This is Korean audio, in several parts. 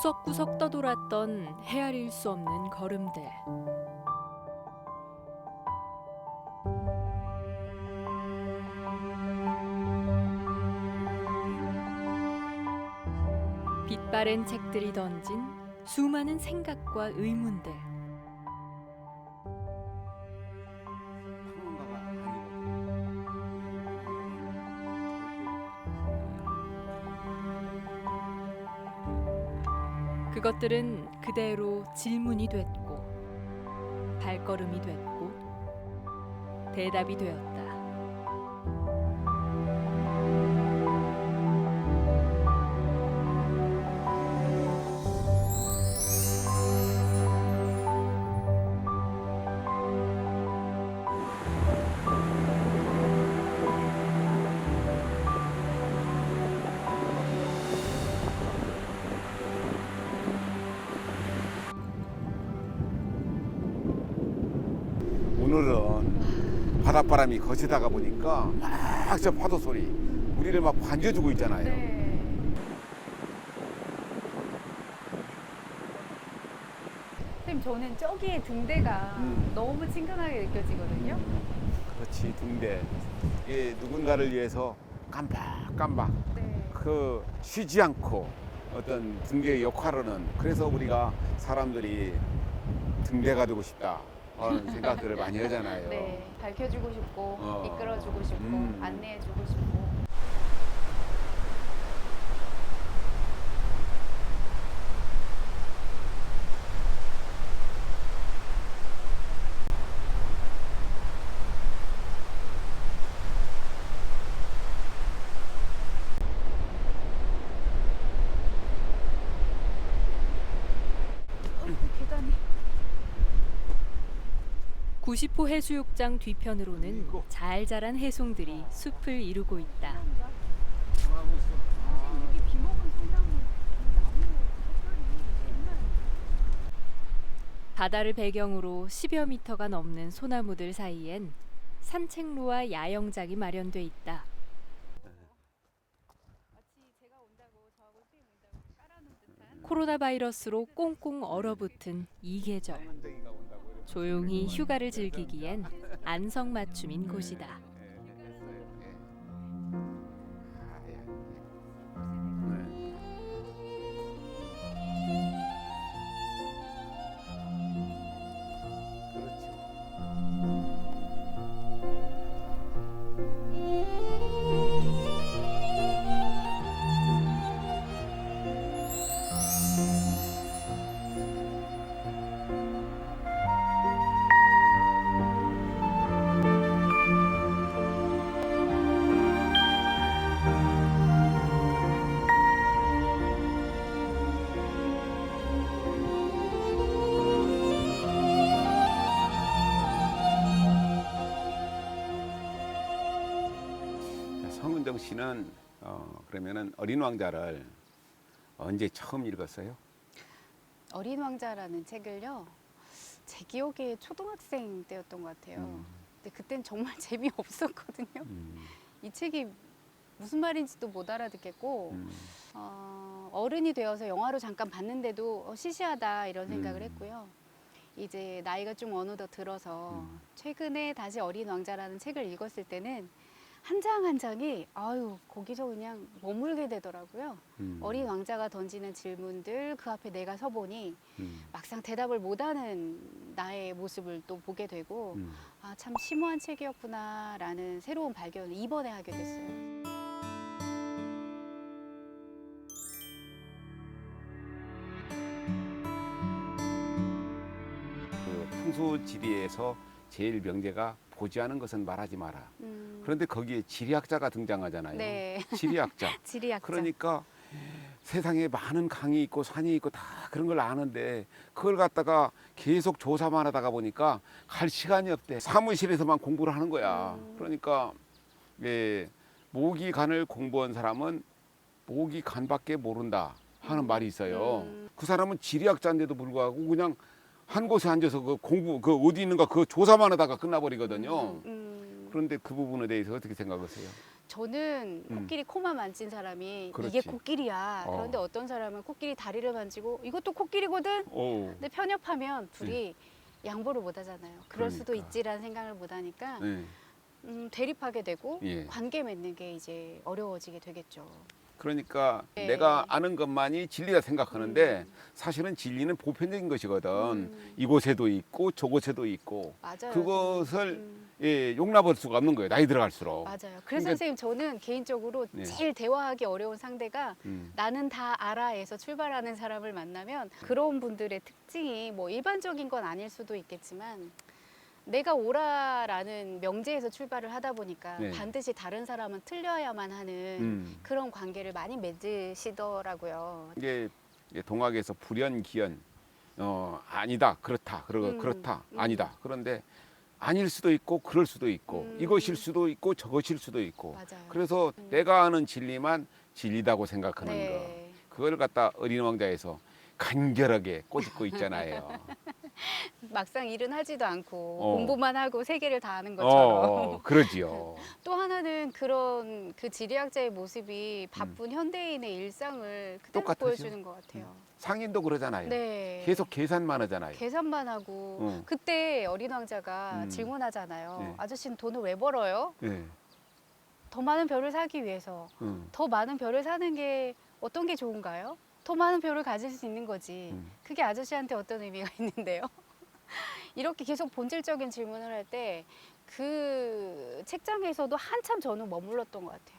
구석구석 떠돌았던 헤아릴 수 없는 걸음들. 빛바랜 책들이 던진 수많은 생각과 의문들. 그것들은 그대로 질문이 됐고 발걸음이 됐고 대답이 되었다. 오늘은 바닷바람이 거세다가 보니까 막 저 파도 소리 우리를 막 반겨주고 있잖아요. 네. 선생님, 저는 저기에 등대가 너무 친근하게 느껴지거든요. 그렇지, 등대. 이게 누군가를 위해서 깜박깜박 네. 그 쉬지 않고 어떤 등대의 역할은 그래서 우리가 사람들이 등대가 되고 싶다 하는 생각들을 많이 하잖아요. 네. 밝혀주고 싶고, 이끌어주고 싶고, 음. 안내해주고 싶고. 계단이. 90호 해수욕장 뒤편으로는 잘 자란 해송들이 숲을 이루고 있다. 이렇게 비 먹은 소나무, 나무 색깔이 정말. 바다를 배경으로 10여 미터가 넘는 소나무들 사이엔 산책로와 야영장이 마련돼 있다. 코로나 바이러스로 꽁꽁 얼어붙은 이 계절. 조용히 휴가를 즐기기엔 안성맞춤인 곳이다. 성은정 씨는 그러면은 어린 왕자를 언제 처음 읽었어요? 어린 왕자라는 책을요, 제 기억에 초등학생 때였던 것 같아요. 근데 그땐 정말 재미없었거든요. 이 책이 무슨 말인지도 못 알아듣겠고, 어른이 되어서 영화로 잠깐 봤는데도 시시하다 이런 생각을 했고요. 이제 나이가 좀 어느덧 들어서 최근에 다시 어린 왕자라는 책을 읽었을 때는 한 장 한 장이 거기서 그냥 머물게 되더라고요. 어린 왕자가 던지는 질문들 그 앞에 내가 서보니 막상 대답을 못하는 나의 모습을 또 보게 되고 참 심오한 책이었구나라는 새로운 발견을 이번에 하게 됐어요. 그 풍수지리에서 제일 명제가 보지 않은 것은 말하지 마라. 그런데 거기에 지리학자가 등장하잖아요. 네. 지리학자. 지리학자. 그러니까 세상에 많은 강이 있고 산이 있고 다 그런 걸 아는데 그걸 갖다가 계속 조사만 하다가 보니까 갈 시간이 없대. 사무실에서만 공부를 하는 거야. 그러니까 모기간을 공부한 사람은 모기간밖에 모른다 하는 말이 있어요. 그 사람은 지리학자인데도 불구하고 그냥 한 곳에 앉아서 그 공부 그 어디 있는가 그 조사만 하다가 끝나버리거든요. 그런데 그 부분에 대해서 어떻게 생각하세요? 저는 코끼리 코만 만진 사람이 그렇지. 이게 코끼리야. 어. 그런데 어떤 사람은 코끼리 다리를 만지고 이것도 코끼리거든. 오. 근데 편협하면 둘이 양보를 못 하잖아요. 그럴 수도 그러니까. 있지라는 생각을 못 하니까 네. 대립하게 되고 예. 관계 맺는 게 이제 어려워지게 되겠죠. 그러니까 네. 내가 아는 것만이 진리다 생각하는데 사실은 진리는 보편적인 것이거든. 이곳에도 있고 저곳에도 있고 맞아요. 그것을 예, 용납할 수가 없는 거예요. 나이 들어갈수록. 맞아요. 그래서 그러니까- 선생님 저는 개인적으로 네. 제일 대화하기 어려운 상대가 음. 나는 다 알아에서 출발하는 사람을 만나면 그런 분들의 특징이 뭐 일반적인 건 아닐 수도 있겠지만 내가 오라라는 명제에서 출발을 하다 보니까 네. 반드시 다른 사람은 틀려야만 하는 그런 관계를 많이 맺으시더라고요. 이게 동학에서 불연기연 아니다 그렇다 그러고 그렇다 아니다 그런데 아닐 수도 있고 그럴 수도 있고 이것일 수도 있고 저것일 수도 있고 맞아요. 그래서 내가 아는 진리만 진리다고 생각하는 네. 거 그걸 갖다 어린 왕자에서 간결하게 꼬집고 있잖아요. 막상 일은 하지도 않고 어. 공부만 하고 세계를 다 아는 것처럼. 그러지요. 또 하나는 그런 그 지리학자의 모습이 바쁜 현대인의 일상을 그대로 똑같아죠. 보여주는 것 같아요. 상인도 그러잖아요. 네. 계속 계산만 하잖아요. 계산만 하고 어. 그때 어린 왕자가 질문하잖아요. 네. 아저씨는 돈을 왜 벌어요? 네. 더 많은 별을 사기 위해서. 더 많은 별을 사는 게 어떤 게 좋은가요? 더 많은 별을 가질 수 있는 거지. 그게 아저씨한테 어떤 의미가 있는데요? 이렇게 계속 본질적인 질문을 할 때 그 책장에서도 한참 저는 머물렀던 것 같아요.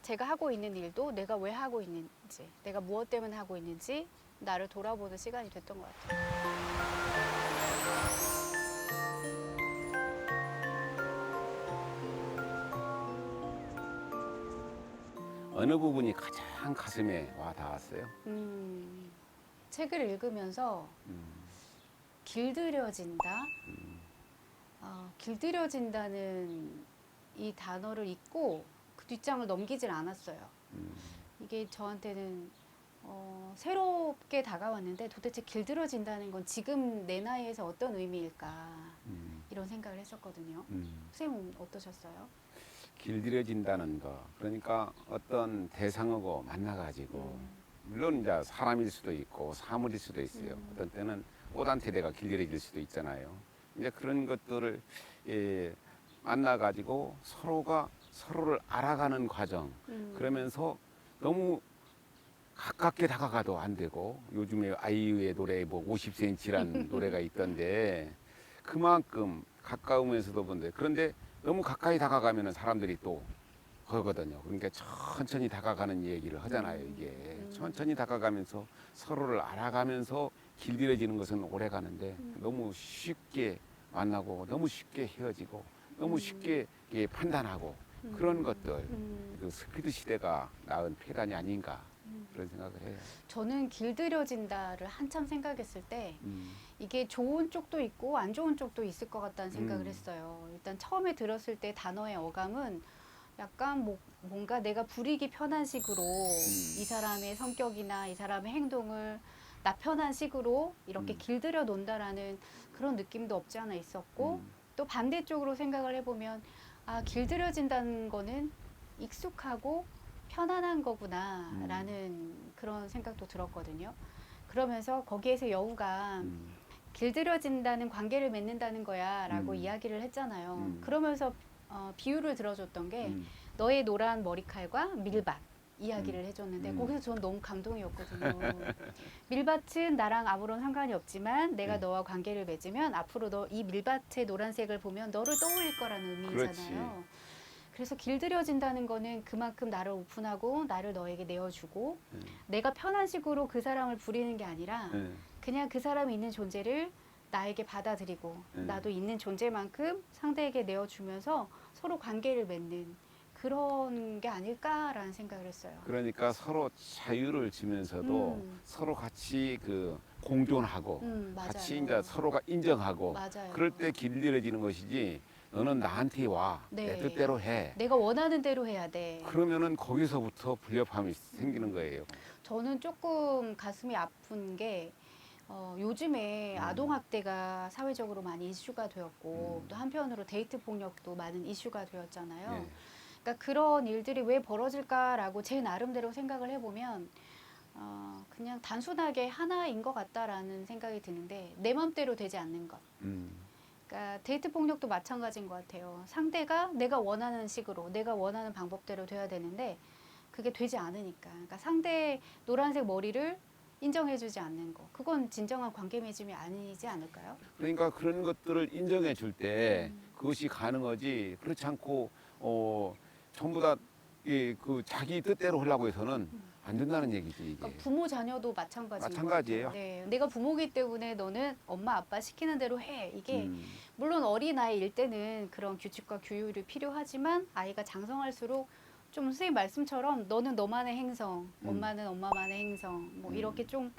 제가 하고 있는 일도 내가 왜 하고 있는지, 내가 무엇 때문에 하고 있는지 나를 돌아보는 시간이 됐던 것 같아요. 어느 부분이 가장 가슴에 와 닿았어요? 책을 읽으면서 길들여진다. 길들여진다는 이 단어를 읽고 그 뒷장을 넘기질 않았어요. 이게 저한테는 새롭게 다가왔는데 도대체 길들여진다는 건 지금 내 나이에서 어떤 의미일까 이런 생각을 했었거든요. 선생님은 어떠셨어요? 길들여진다는 거 그러니까 어떤 대상하고 만나가지고 물론 이제 사람일 수도 있고 사물일 수도 있어요. 어떤 때는 꽃한테 내가 길들여질 수도 있잖아요. 이제 그런 것들을 만나가지고 서로가 서로를 알아가는 과정 그러면서 너무 가깝게 다가가도 안 되고 요즘에 아이유의 노래 뭐 50cm란 노래가 있던데 그만큼 가까우면서도 그런데 너무 가까이 다가가면 사람들이 또 그러거든요. 그러니까 천천히 다가가는 얘기를 하잖아요. 이게 천천히 다가가면서 서로를 알아가면서 길들여지는 것은 오래 가는데 너무 쉽게 만나고 너무 쉽게 헤어지고 너무 쉽게 이게 판단하고 그런 것들 그 스피드 시대가 낳은 폐단이 아닌가 그런 생각을 해요. 저는 길들여진다를 한참 생각했을 때 이게 좋은 쪽도 있고 안 좋은 쪽도 있을 것 같다는 생각을 했어요. 일단 처음에 들었을 때 단어의 어감은 약간 뭔가 내가 부리기 편한 식으로 이 사람의 성격이나 이 사람의 행동을 나 편한 식으로 이렇게 길들여 놓는다라는 그런 느낌도 없지 않아 있었고 또 반대쪽으로 생각을 해보면 길들여진다는 거는 익숙하고 편안한 거구나라는 그런 생각도 들었거든요. 그러면서 거기에서 여우가 길들여진다는 관계를 맺는다는 거야 라고 이야기를 했잖아요. 그러면서 비유를 들어줬던 게 너의 노란 머리칼과 밀밭 이야기를 해줬는데 거기서 저는 너무 감동이었거든요. 밀밭은 나랑 아무런 상관이 없지만 내가 너와 관계를 맺으면 앞으로 너 이 밀밭의 노란색을 보면 너를 떠올릴 거라는 의미잖아요. 그렇지. 그래서 길들여진다는 거는 그만큼 나를 오픈하고 나를 너에게 내어주고 내가 편한 식으로 그 사람을 부리는 게 아니라 그냥 그 사람이 있는 존재를 나에게 받아들이고 나도 있는 존재만큼 상대에게 내어주면서 서로 관계를 맺는 그런 게 아닐까라는 생각을 했어요. 그러니까 서로 자유를 주면서도 서로 같이 그 공존하고 같이 맞아요. 이제 서로가 인정하고 맞아요. 그럴 때 길들여지는 것이지 너는 나한테 와 내 네. 뜻대로 해 내가 원하는 대로 해야 돼. 그러면은 거기서부터 불협화음이 생기는 거예요. 저는 조금 가슴이 아픈 게 요즘에 아동학대가 사회적으로 많이 이슈가 되었고 또 한편으로 데이트 폭력도 많은 이슈가 되었잖아요. 네. 그러니까 그런 일들이 왜 벌어질까라고 제 나름대로 생각을 해보면 그냥 단순하게 하나인 것 같다라는 생각이 드는데 내 맘대로 되지 않는 것. 그러니까 데이트 폭력도 마찬가지인 것 같아요. 상대가 내가 원하는 식으로, 내가 원하는 방법대로 돼야 되는데 그게 되지 않으니까. 그러니까 상대의 노란색 머리를 인정해주지 않는 거. 그건 진정한 관계 맺음이 아니지 않을까요? 그러니까 그런 것들을 인정해 줄 때 그것이 가능하지 그렇지 않고 전부 다 그 자기 뜻대로 하려고 해서는 안 된다는 얘기지 이게. 그러니까 부모 자녀도 마찬가지예요. 것 같아요. 네, 내가 부모기 때문에 너는 엄마 아빠 시키는 대로 해. 이게 음, 물론 어린 아이일 때는 그런 규칙과 규율이 필요하지만 아이가 장성할수록 좀 선생님 말씀처럼 너는 너만의 행성, 엄마는 엄마만의 행성, 뭐 이렇게 좀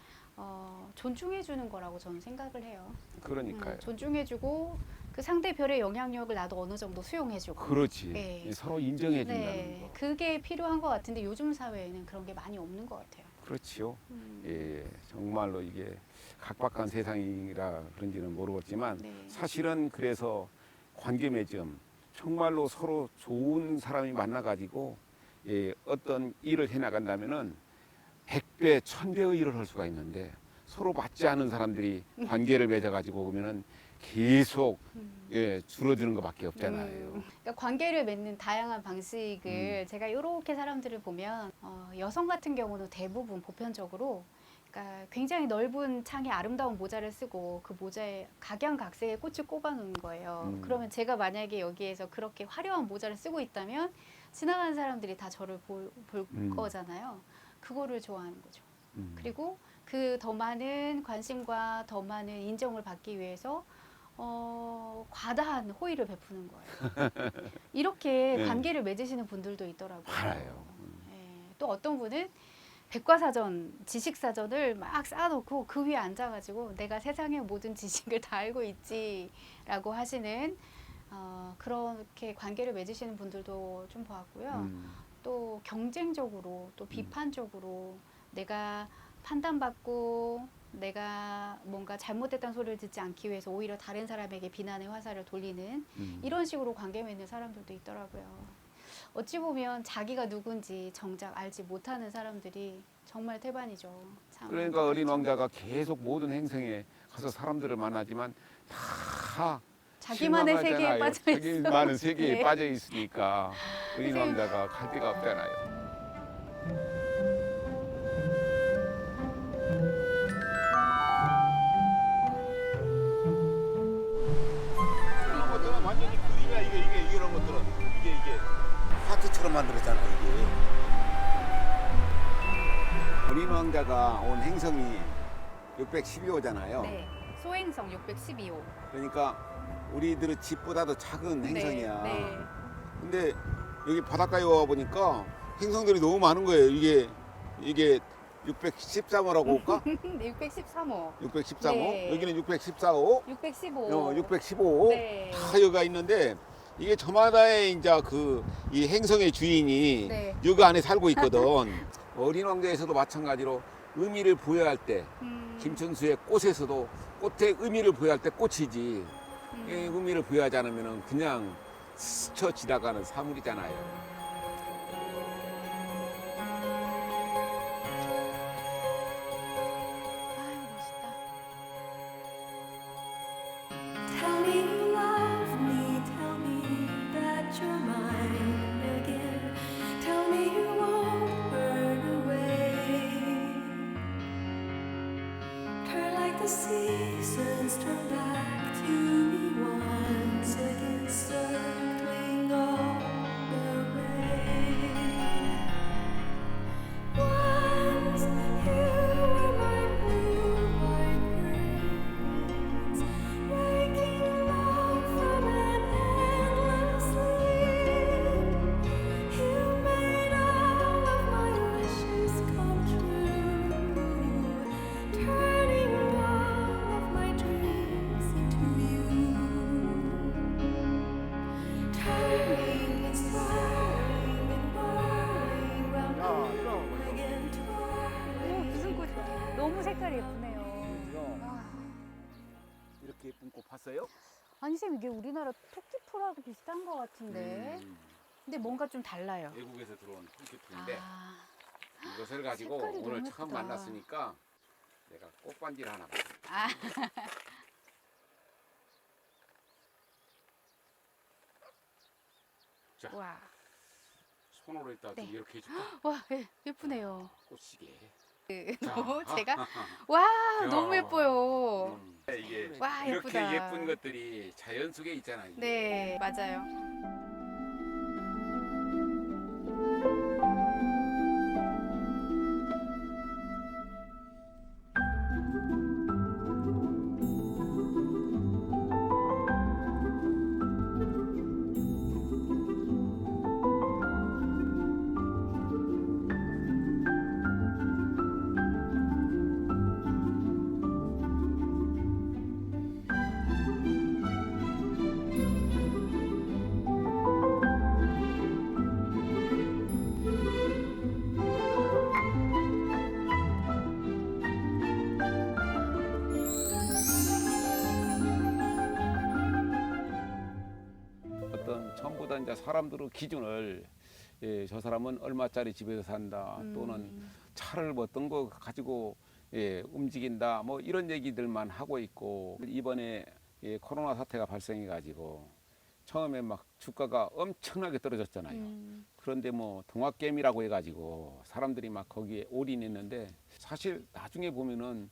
존중해 주는 거라고 저는 생각을 해요. 그러니까요. 존중해주고 그 상대별의 영향력을 나도 어느 정도 수용해주고. 그렇지. 네. 서로 인정해 준다는 네, 거. 그게 필요한 것 같은데 요즘 사회에는 그런 게 많이 없는 것 같아요. 그렇지요. 예, 정말로 이게 각박한 세상이라 그런지는 모르겠지만 네. 사실은 그래서 관계 맺음 정말로 서로 좋은 사람이 만나가지고 어떤 일을 해나간다면은 100배, 1000배의 일을 할 수가 있는데 서로 맞지 않은 사람들이 관계를 맺어가지고 오면은 계속 줄어드는 것밖에 없잖아요. 그러니까 관계를 맺는 다양한 방식을 제가 이렇게 사람들을 보면 여성 같은 경우는 대부분 보편적으로 그러니까 굉장히 넓은 창에 아름다운 모자를 쓰고 그 모자에 각양각색의 꽃을 꼽아놓는 거예요. 그러면 제가 만약에 여기에서 그렇게 화려한 모자를 쓰고 있다면 지나가는 사람들이 다 저를 볼 거잖아요. 그거를 좋아하는 거죠. 그리고 그 더 많은 관심과 더 많은 인정을 받기 위해서 과다한 호의를 베푸는 거예요. 이렇게 네. 관계를 맺으시는 분들도 있더라고요. 많아요. 예, 또 어떤 분은 백과사전, 지식사전을 막 쌓아놓고 그 위에 앉아가지고 내가 세상의 모든 지식을 다 알고 있지라고 하시는 그렇게 관계를 맺으시는 분들도 좀 보았고요. 또 경쟁적으로 또 비판적으로 내가 판단받고 내가 뭔가 잘못됐다는 소리를 듣지 않기 위해서 오히려 다른 사람에게 비난의 화살을 돌리는 이런 식으로 관계 맺는 사람들도 있더라고요. 어찌 보면 자기가 누군지 정작 알지 못하는 사람들이 정말 태반이죠. 참 그러니까 어린 안타깝죠. 왕자가 계속 모든 행성에 가서 사람들을 만나지만 다 자기만의 세계에 실망하잖아요. 빠져 있어. 자기만의 세계에 네. 빠져 있으니까 어린 선생님. 왕자가 갈 데가 없잖아요. 이런 것들은 완전히 그림이야. 이게 이런 것들은 이게 하트처럼 만들었잖아 이게. 어린 왕자가 온 행성이 612호잖아요. 네, 소행성 612호. 그러니까 우리들의 집보다도 작은 행성이야. 네. 근데 여기 바닷가에 와 보니까 행성들이 너무 많은 거예요. 이게 613호라고 할까? 네, 613호. 613호. 네. 여기는 614호. 615. 615. 네. 다 여기가 있는데 이게 저마다의 이제 이 행성의 주인이 네. 여기 안에 살고 있거든. 어린 왕자에서도 마찬가지로 의미를 부여할 때 김춘수의 꽃에서도 꽃에 의미를 부여할 때 꽃이지 이 의미를 부여하지 않으면 그냥 스쳐 지나가는 사물이잖아요. 아유, 멋있다. Tell me you love me, tell me that you're mine again. Tell me you won't burn away. Turn like the seasons, turn back to me once again, circling all the way. Once you were my blue-white dreams, making love from an endless sleep. You made all of my wishes come true, turning all of my dreams into you. Turning and swirling and whirling round me again, 무슨 꽃? 너무 색깔이 예쁘네요. 이렇게 예쁜 꽃 봤어요? 아니 쌤 이게 우리나라 토끼풀하고 비슷한 것 같은데 근데 뭔가 좀 달라요. 외국에서 들어온 핑크빛인데 아, 이것을 가지고 색깔이 오늘 너무 처음 예쁘다. 만났으니까 내가 꽃반지를 하나 받았어. 아. 자. 와, 손으로 일단 좀 네. 이렇게 해줄까? 와, 예, 예쁘네요. 꽃시계. 너무 제가 와 너무 예뻐요. 이게 와, 이렇게 예쁘다. 예쁜 것들이 자연 속에 있잖아. 이게. 네, 맞아요. 어떤 전부 다 이제 사람들의 기준을 저 사람은 얼마짜리 집에서 산다 또는 차를 뭐 어떤 거 가지고 움직인다 뭐 이런 얘기들만 하고 있고 이번에 코로나 사태가 발생해 가지고 처음에 막 주가가 엄청나게 떨어졌잖아요. 그런데 뭐 동학개미라고 해가지고 사람들이 막 거기에 올인했는데 사실 나중에 보면은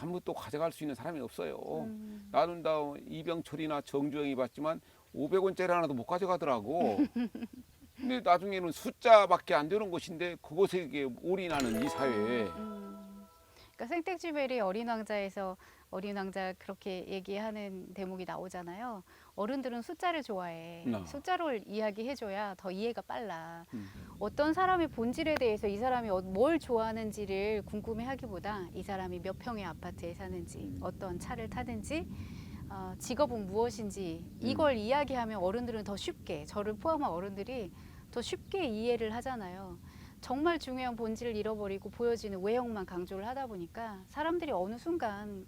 아무것도 가져갈 수 있는 사람이 없어요. 나는 다 이병철이나 정주영이 봤지만 500원짜리 하나도 못 가져가더라고. 근데 나중에는 숫자밖에 안 되는 곳인데 그곳에 이게 올인하는 이 사회에 그러니까 생텍쥐베리 어린 왕자에서 어린 왕자 그렇게 얘기하는 대목이 나오잖아요. 어른들은 숫자를 좋아해. 숫자로 이야기해줘야 더 이해가 빨라. 어떤 사람의 본질에 대해서 이 사람이 뭘 좋아하는지를 궁금해하기보다 이 사람이 몇 평의 아파트에 사는지, 어떤 차를 타든지, 직업은 무엇인지 이걸 이야기하면 어른들은 더 쉽게, 저를 포함한 어른들이 더 쉽게 이해를 하잖아요. 정말 중요한 본질을 잃어버리고 보여지는 외형만 강조를 하다 보니까 사람들이 어느 순간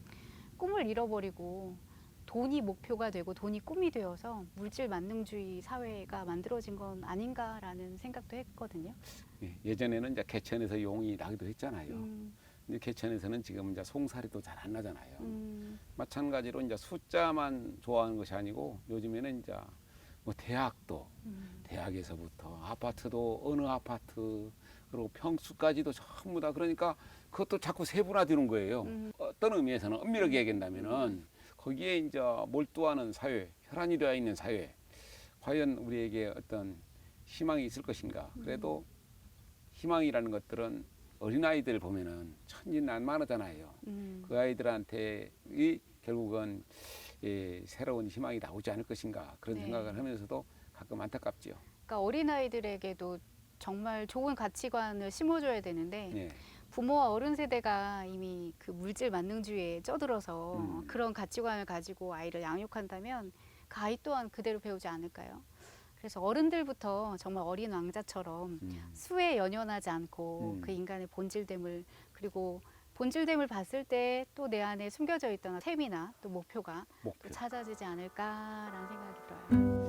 꿈을 잃어버리고 돈이 목표가 되고 돈이 꿈이 되어서 물질 만능주의 사회가 만들어진 건 아닌가라는 생각도 했거든요. 예전에는 이제 개천에서 용이 나기도 했잖아요. 근데 개천에서는 지금 이제 송사리도 잘 안 나잖아요. 마찬가지로 이제 숫자만 좋아하는 것이 아니고 요즘에는 이제 뭐 대학도 대학에서부터 아파트도 어느 아파트 그리고 평수까지도 전부 다 그러니까 그것도 자꾸 세분화되는 거예요. 어떤 의미에서는 엄밀하게 얘기한다면은 거기에 이제 몰두하는 사회, 혈안이 되어 있는 사회, 과연 우리에게 어떤 희망이 있을 것인가? 그래도 희망이라는 것들은 어린아이들 보면은 천진난만하잖아요. 그 아이들한테 결국은 새로운 희망이 나오지 않을 것인가 그런 네. 생각을 하면서도 가끔 안타깝지요. 그러니까 어린아이들에게도 정말 좋은 가치관을 심어줘야 되는데 예. 부모와 어른 세대가 이미 그 물질 만능주의에 쩌들어서 그런 가치관을 가지고 아이를 양육한다면 그 아이 또한 그대로 배우지 않을까요? 그래서 어른들부터 정말 어린 왕자처럼 수에 연연하지 않고 그 인간의 본질됨을 그리고 본질됨을 봤을 때 또 내 안에 숨겨져 있던 셈이나 또 목표가 목표. 또 찾아지지 않을까라는 생각이 들어요.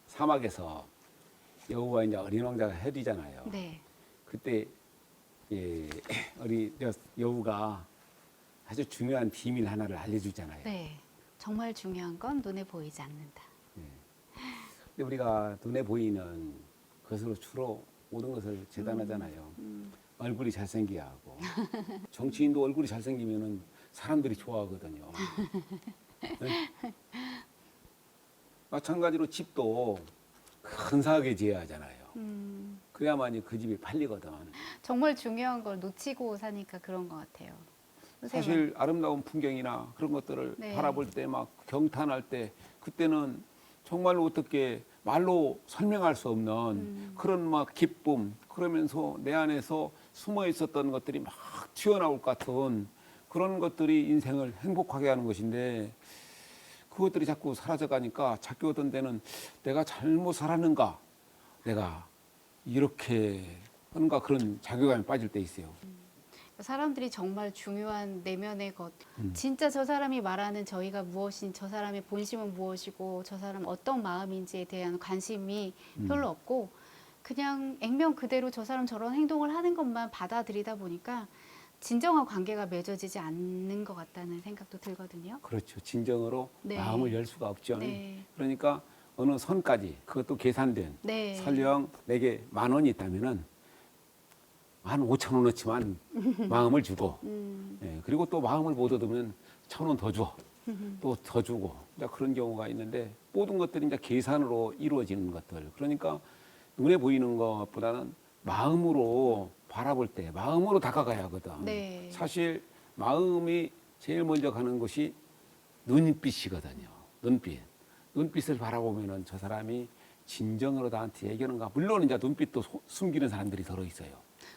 사막에서 여우와 이제 어린 왕자가 헤어지잖아요. 네. 그때 우리 여우가 아주 중요한 비밀 하나를 알려주잖아요. 네. 정말 중요한 건 눈에 보이지 않는다. 근데 우리가 눈에 보이는 것으로 주로 모든 것을 재단하잖아요. 얼굴이 잘생겨야 하고 정치인도 얼굴이 잘생기면은 사람들이 좋아하거든요. 네? 마찬가지로 집도 근사하게 지어야 하잖아요. 그래야만이 그 집이 팔리거든. 정말 중요한 걸 놓치고 사니까 그런 것 같아요. 선생님은? 사실 아름다운 풍경이나 그런 것들을 네. 바라볼 때 막 경탄할 때 그때는 정말 어떻게 말로 설명할 수 없는 그런 막 기쁨, 그러면서 내 안에서 숨어 있었던 것들이 막 튀어나올 것 같은 그런 것들이 인생을 행복하게 하는 것인데, 그것들이 자꾸 사라져 가니까 자꾸 어떤 때는 내가 잘못 살았는가, 내가 이렇게 하는가, 그런 자괴감에 빠질 때 있어요. 사람들이 정말 중요한 내면의 것, 진짜 저 사람이 말하는 저희가 무엇인, 저 사람의 본심은 무엇이고 저 사람 어떤 마음인지에 대한 관심이 별로 없고 그냥 액면 그대로 저 사람 저런 행동을 하는 것만 받아들이다 보니까 진정한 관계가 맺어지지 않는 것 같다는 생각도 들거든요. 그렇죠. 진정으로 네. 마음을 열 수가 없죠. 네. 그러니까 어느 선까지, 그것도 계산된, 네. 설령 내게 10,000원이 있다면은 15,000원어치만 마음을 주고, 예, 그리고 또 마음을 못 얻으면 1,000원 더 줘, 또 더 주고, 이제 그런 경우가 있는데, 모든 것들이 이제 계산으로 이루어지는 것들. 그러니까 눈에 보이는 것보다는 마음으로 바라볼 때, 마음으로 다가가야 하거든. 네. 사실 마음이 제일 먼저 가는 것이 눈빛이거든요. 눈빛을 바라보면은 저 사람이 진정으로 나한테 얘기하는가. 물론 이제 눈빛도 숨기는 사람들이 더러 있어요.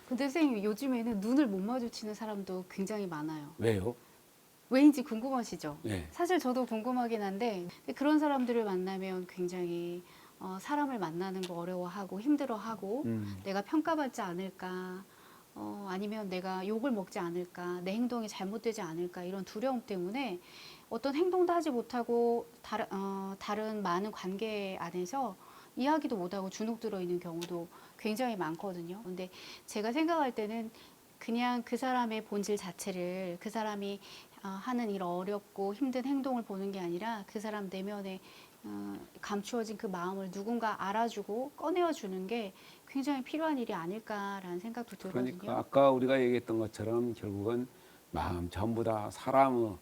근데 선생님 요즘에는 눈을 못 마주치는 사람도 굉장히 많아요. 왜요? 왜인지 궁금하시죠? 네. 사실 저도 궁금하긴 한데 그런 사람들을 만나면 굉장히 사람을 만나는 거 어려워하고 힘들어하고 내가 평가받지 않을까, 아니면 내가 욕을 먹지 않을까, 내 행동이 잘못되지 않을까, 이런 두려움 때문에 어떤 행동도 하지 못하고 다른 많은 관계 안에서 이야기도 못하고 주눅 들어 있는 경우도 굉장히 많거든요. 근데 제가 생각할 때는 그냥 그 사람의 본질 자체를, 그 사람이 하는 일 어렵고 힘든 행동을 보는 게 아니라 그 사람 내면에 감추어진 그 마음을 누군가 알아주고 꺼내어 주는 게 굉장히 필요한 일이 아닐까라는 생각도 들거든요. 그러니까 아까 우리가 얘기했던 것처럼 결국은 마음, 전부 다 사람의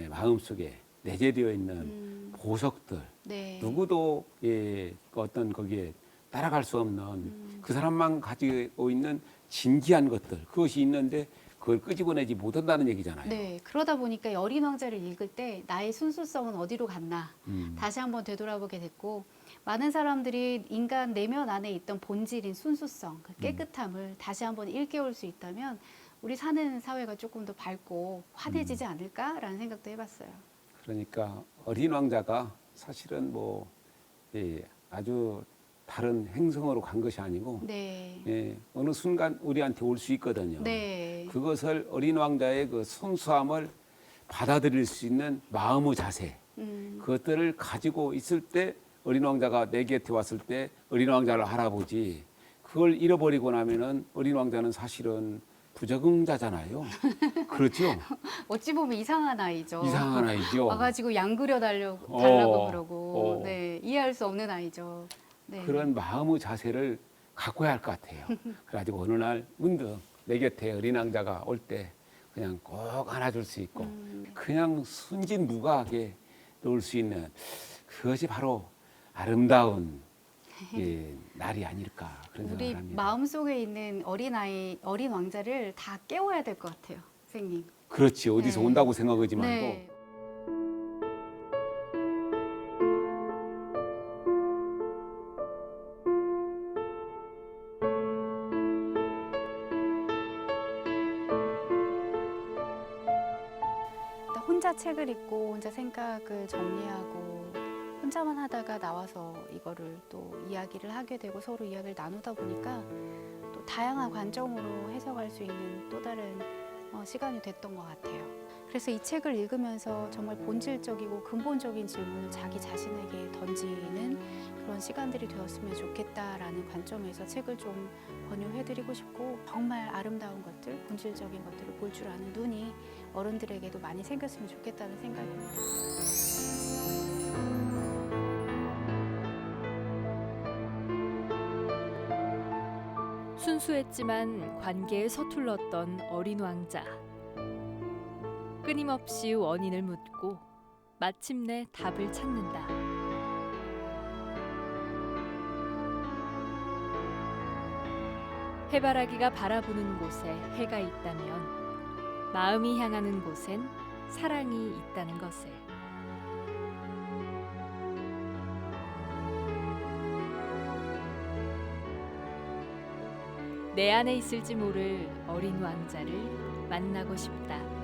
마음 속에 내재되어 있는 보석들, 네. 누구도 어떤 거기에 따라갈 수 없는 그 사람만 가지고 있는 진기한 것들, 그것이 있는데 그걸 끄집어내지 못한다는 얘기잖아요. 네, 그러다 보니까 이 어린 왕자를 읽을 때 나의 순수성은 어디로 갔나 다시 한번 되돌아보게 됐고, 많은 사람들이 인간 내면 안에 있던 본질인 순수성, 그 깨끗함을 다시 한번 일깨울 수 있다면 우리 사는 사회가 조금 더 밝고 환해지지 않을까라는 생각도 해봤어요. 그러니까 어린 왕자가 사실은 아주 다른 행성으로 간 것이 아니고 네, 어느 순간 우리한테 올 수 있거든요. 네, 그것을 어린 왕자의 그 순수함을 받아들일 수 있는 마음의 자세, 그것들을 가지고 있을 때 어린 왕자가 내 곁에 왔을 때 어린 왕자를 알아보지, 그걸 잃어버리고 나면은 어린 왕자는 사실은 부적응자잖아요. 그렇죠? 어찌 보면 이상한 아이죠. 이상한 아이죠. 와가지고 양 그려 달라고 그러고, 네, 이해할 수 없는 아이죠. 네. 그런 마음의 자세를 갖고야 할 것 같아요. 그래가지고 어느 날 문득 내 곁에 어린 왕자가 올 때 그냥 꼭 안아줄 수 있고 그냥 순진무구하게 놓을 수 있는, 그것이 바로 아름다운 날이 아닐까, 그런 우리 생각을 합니다. 마음속에 있는 어린 왕자를 다 깨워야 될 것 같아요, 선생님. 그렇지, 어디서 네. 온다고 생각하지 말고. 네. 혼자 책을 읽고 혼자 생각을 정리하고 혼자만 하다가 나와서 이거를 또 이야기를 하게 되고 서로 이야기를 나누다 보니까 또 다양한 관점으로 해석할 수 있는 또 다른 시간이 됐던 것 같아요. 그래서 이 책을 읽으면서 정말 본질적이고 근본적인 질문을 자기 자신에게 던지는 그런 시간들이 되었으면 좋겠다라는 관점에서 책을 좀 권유해드리고 싶고, 정말 아름다운 것들, 본질적인 것들을 볼 줄 아는 눈이 어른들에게도 많이 생겼으면 좋겠다는 생각입니다. 순수했지만 관계에 서툴렀던 어린 왕자. 끊임없이 원인을 묻고 마침내 답을 찾는다. 해바라기가 바라보는 곳에 해가 있다면 마음이 향하는 곳엔 사랑이 있다는 것을. 내 안에 있을지 모를 어린 왕자를 만나고 싶다.